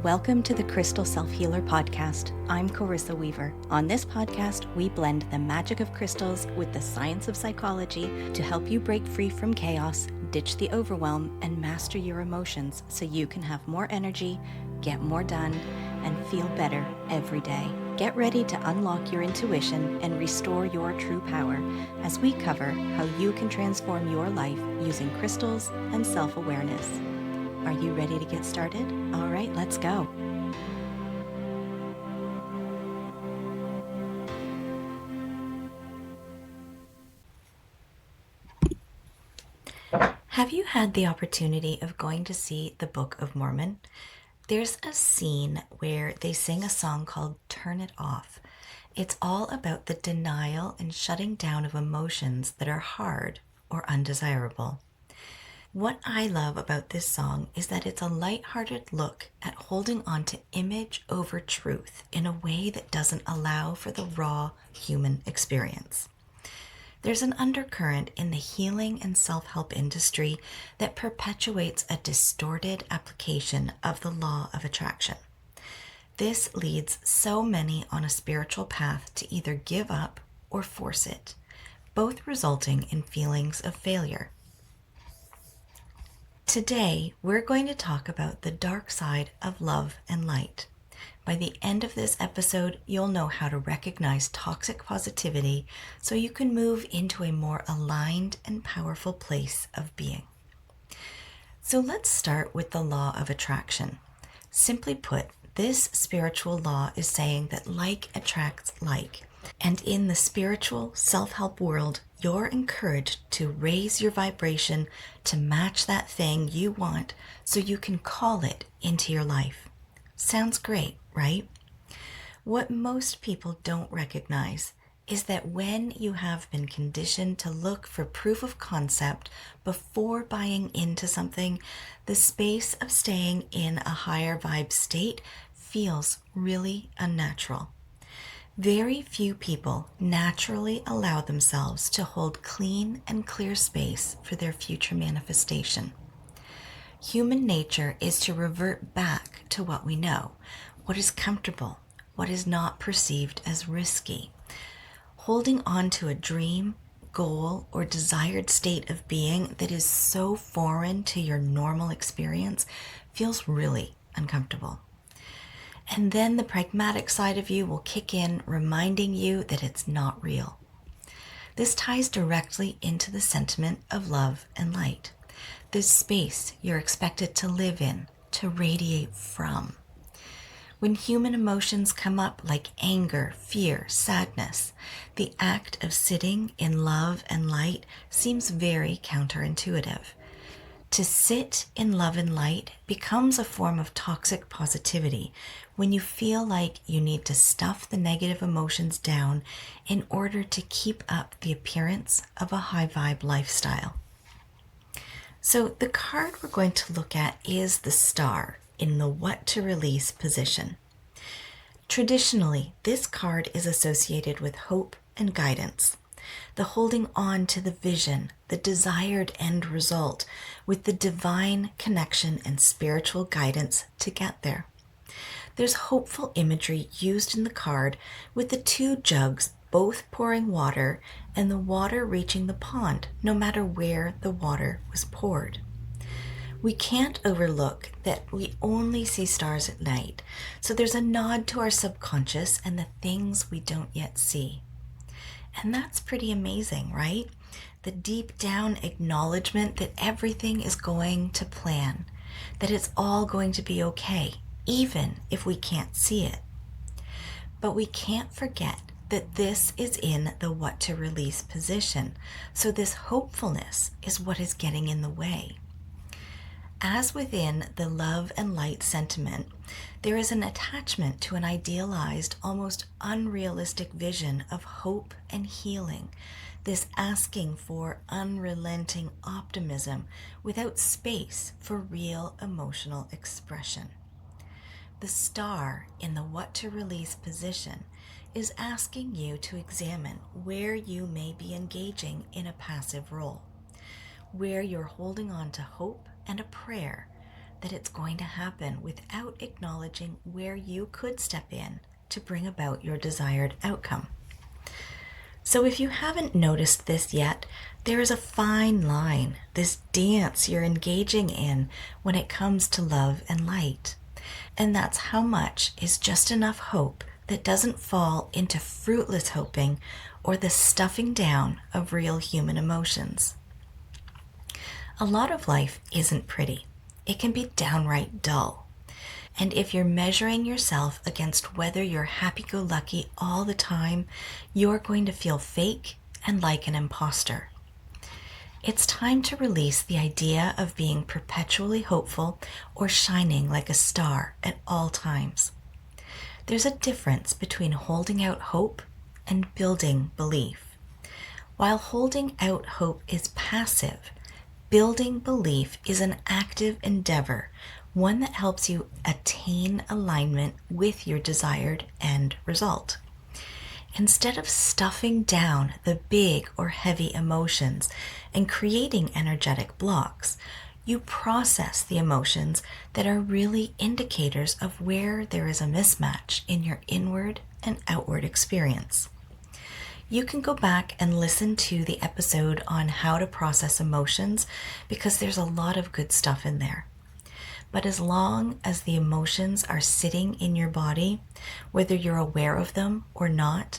Welcome to the Crystal Self-Healer Podcast. I'm Carissa Weaver. On this podcast, we blend the magic of crystals with the science of psychology to help you break free from chaos, ditch the overwhelm, and master your emotions so you can have more energy, get more done, and feel better every day. Get ready to unlock your intuition and restore your true power as we cover how you can transform your life using crystals and self-awareness. Are you ready to get started? All right, let's go. Have you had the opportunity of going to see the Book of Mormon? There's a scene where they sing a song called Turn It Off. It's all about the denial and shutting down of emotions that are hard or undesirable. What I love about this song is that it's a lighthearted look at holding on to image over truth in a way that doesn't allow for the raw human experience. There's an undercurrent in the healing and self-help industry that perpetuates a distorted application of the law of attraction. This leads so many on a spiritual path to either give up or force it, both resulting in feelings of failure. Today, we're going to talk about the dark side of love and light. By the end of this episode, you'll know how to recognize toxic positivity so you can move into a more aligned and powerful place of being. So let's start with the law of attraction. Simply put, this spiritual law is saying that like attracts like. And in the spiritual self-help world, you're encouraged to raise your vibration to match that thing you want so you can call it into your life. Sounds great, right? What most people don't recognize is that when you have been conditioned to look for proof of concept before buying into something, the space of staying in a higher vibe state feels really unnatural. Very few people naturally allow themselves to hold clean and clear space for their future manifestation. Human nature is to revert back to what we know, what is comfortable, what is not perceived as risky. Holding on to a dream, goal, or desired state of being that is so foreign to your normal experience feels really uncomfortable. And then the pragmatic side of you will kick in, reminding you that it's not real. This ties directly into the sentiment of love and light, this space you're expected to live in, to radiate from. When human emotions come up like anger, fear, sadness, the act of sitting in love and light seems very counterintuitive. To sit in love and light becomes a form of toxic positivity when you feel like you need to stuff the negative emotions down in order to keep up the appearance of a high vibe lifestyle. So the card we're going to look at is the star in the what to release position. Traditionally, this card is associated with hope and guidance, the holding on to the vision, the desired end result, with the divine connection and spiritual guidance to get there. There's hopeful imagery used in the card with the two jugs both pouring water and the water reaching the pond, no matter where the water was poured. We can't overlook that we only see stars at night, so there's a nod to our subconscious and the things we don't yet see. And that's pretty amazing, right? The deep down acknowledgement that everything is going to plan, that it's all going to be okay, even if we can't see it. But we can't forget that this is in the what to release position, so this hopefulness is what is getting in the way. As within the love and light sentiment, there is an attachment to an idealized, almost unrealistic vision of hope and healing, this asking for unrelenting optimism without space for real emotional expression. The star in the what to release position is asking you to examine where you may be engaging in a passive role, where you're holding on to hope and a prayer, that it's going to happen without acknowledging where you could step in to bring about your desired outcome. So if you haven't noticed this yet, there is a fine line, this dance you're engaging in when it comes to love and light. And that's how much is just enough hope that doesn't fall into fruitless hoping or the stuffing down of real human emotions. A lot of life isn't pretty. It can be downright dull. And if you're measuring yourself against whether you're happy-go-lucky all the time, you're going to feel fake and like an imposter. It's time to release the idea of being perpetually hopeful or shining like a star at all times. There's a difference between holding out hope and building belief. While holding out hope is passive, building belief is an active endeavor, one that helps you attain alignment with your desired end result. Instead of stuffing down the big or heavy emotions and creating energetic blocks, you process the emotions that are really indicators of where there is a mismatch in your inward and outward experience. You can go back and listen to the episode on how to process emotions because there's a lot of good stuff in there. But as long as the emotions are sitting in your body, whether you're aware of them or not,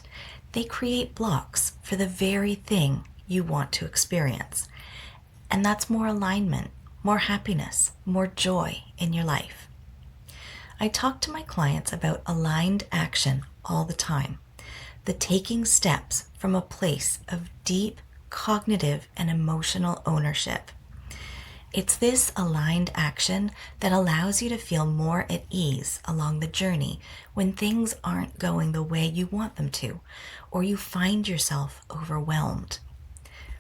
they create blocks for the very thing you want to experience. And that's more alignment, more happiness, more joy in your life. I talk to my clients about aligned action all the time, the taking steps from a place of deep cognitive and emotional ownership. It's this aligned action that allows you to feel more at ease along the journey when things aren't going the way you want them to, or you find yourself overwhelmed.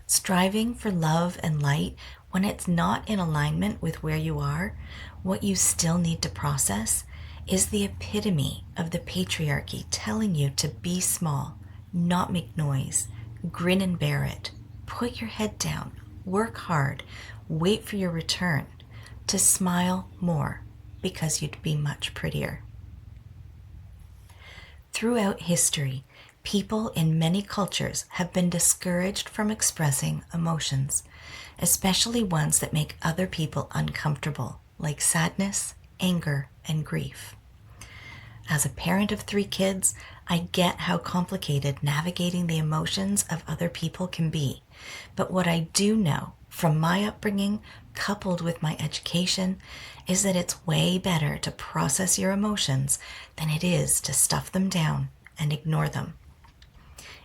Striving for love and light when it's not in alignment with where you are, what you still need to process, is the epitome of the patriarchy telling you to be small, not make noise, grin and bear it, put your head down, work hard, wait for your return, to smile more because you'd be much prettier. Throughout history, people in many cultures have been discouraged from expressing emotions, especially ones that make other people uncomfortable, like sadness, anger, and grief. As a parent of 3 kids, I get how complicated navigating the emotions of other people can be. But what I do know from my upbringing, coupled with my education, is that it's way better to process your emotions than it is to stuff them down and ignore them.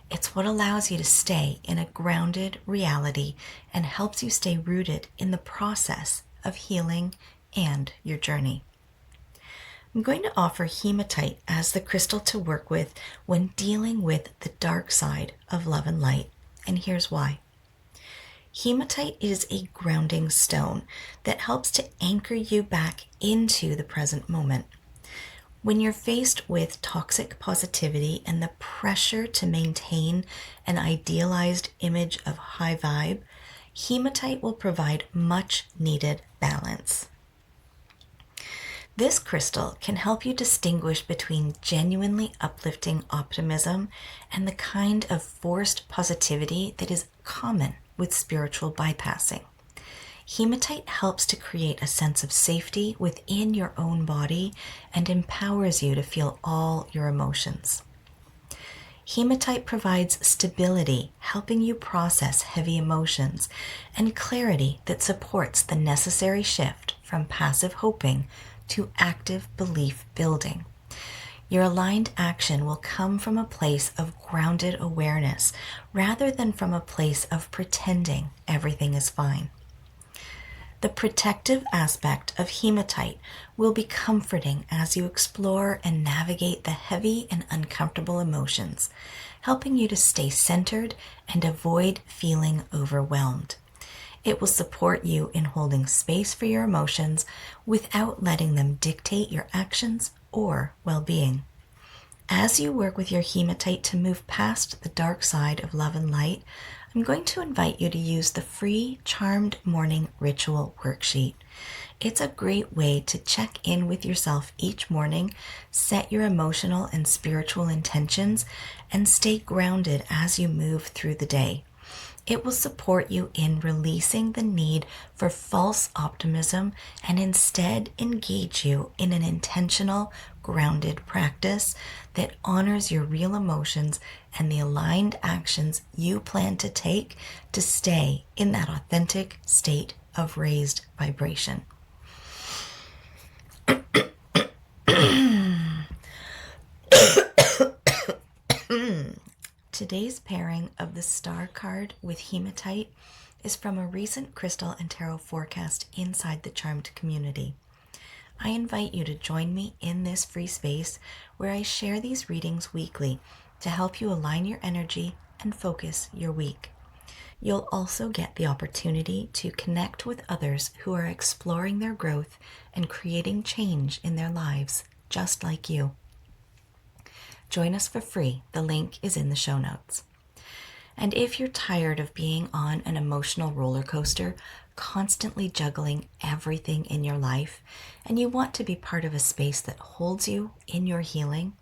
It's what allows you to stay in a grounded reality and helps you stay rooted in the process of healing and your journey. I'm going to offer Hematite as the crystal to work with when dealing with the dark side of love and light, and here's why. Hematite is a grounding stone that helps to anchor you back into the present moment. When you're faced with toxic positivity and the pressure to maintain an idealized image of high vibe, Hematite will provide much needed balance. This crystal can help you distinguish between genuinely uplifting optimism and the kind of forced positivity that is common with spiritual bypassing. Hematite helps to create a sense of safety within your own body and empowers you to feel all your emotions. Hematite provides stability, helping you process heavy emotions, and clarity that supports the necessary shift from passive hoping to active belief building. Your aligned action will come from a place of grounded awareness rather than from a place of pretending everything is fine. The protective aspect of Hematite will be comforting as you explore and navigate the heavy and uncomfortable emotions, helping you to stay centered and avoid feeling overwhelmed. It will support you in holding space for your emotions without letting them dictate your actions or well-being. As you work with your Hematite to move past the dark side of love and light, I'm going to invite you to use the free Charmed Morning Ritual worksheet. It's a great way to check in with yourself each morning, set your emotional and spiritual intentions, and stay grounded as you move through the day. It will support you in releasing the need for false optimism and instead engage you in an intentional, grounded practice that honors your real emotions and the aligned actions you plan to take to stay in that authentic state of raised vibration. Today's pairing of the Star card with Hematite is from a recent crystal and tarot forecast inside the Charmed community. I invite you to join me in this free space where I share these readings weekly to help you align your energy and focus your week. You'll also get the opportunity to connect with others who are exploring their growth and creating change in their lives, just like you. Join us for free. The link is in the show notes. And if you're tired of being on an emotional roller coaster, constantly juggling everything in your life, and you want to be part of a space that holds you in your healing,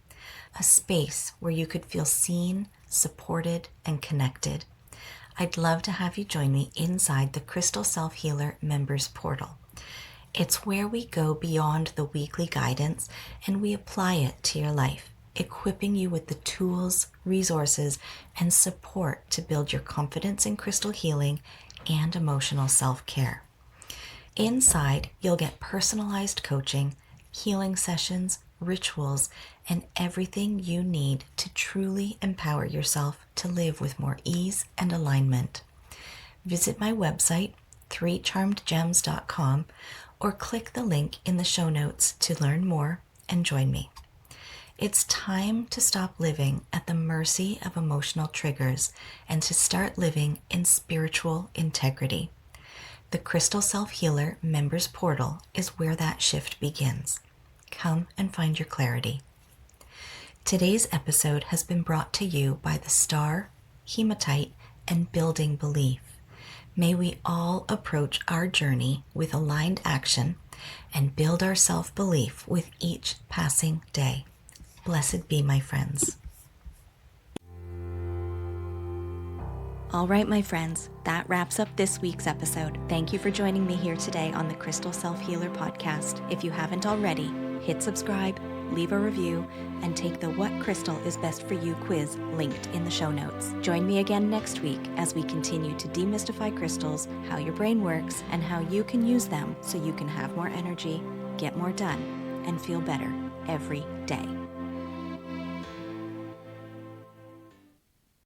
a space where you could feel seen, supported, and connected, I'd love to have you join me inside the Crystal Self-Healer Members Portal. It's where we go beyond the weekly guidance and we apply it to your life, equipping you with the tools, resources, and support to build your confidence in crystal healing and emotional self-care. Inside, you'll get personalized coaching, healing sessions, rituals, and everything you need to truly empower yourself to live with more ease and alignment. Visit my website, 3charmedgems.com, or click the link in the show notes to learn more and join me. It's time to stop living at the mercy of emotional triggers and to start living in spiritual integrity. The Crystal Self-Healer Members Portal is where that shift begins. Come and find your clarity. Today's episode has been brought to you by the Star, Hematite, and Building Belief. May we all approach our journey with aligned action and build our self-belief with each passing day. Blessed be, my friends. All right, my friends, that wraps up this week's episode. Thank you for joining me here today on the Crystal Self-Healer podcast. If you haven't already, hit subscribe, leave a review, and take the What Crystal is Best for You quiz linked in the show notes. Join me again next week as we continue to demystify crystals, how your brain works, and how you can use them so you can have more energy, get more done, and feel better every day.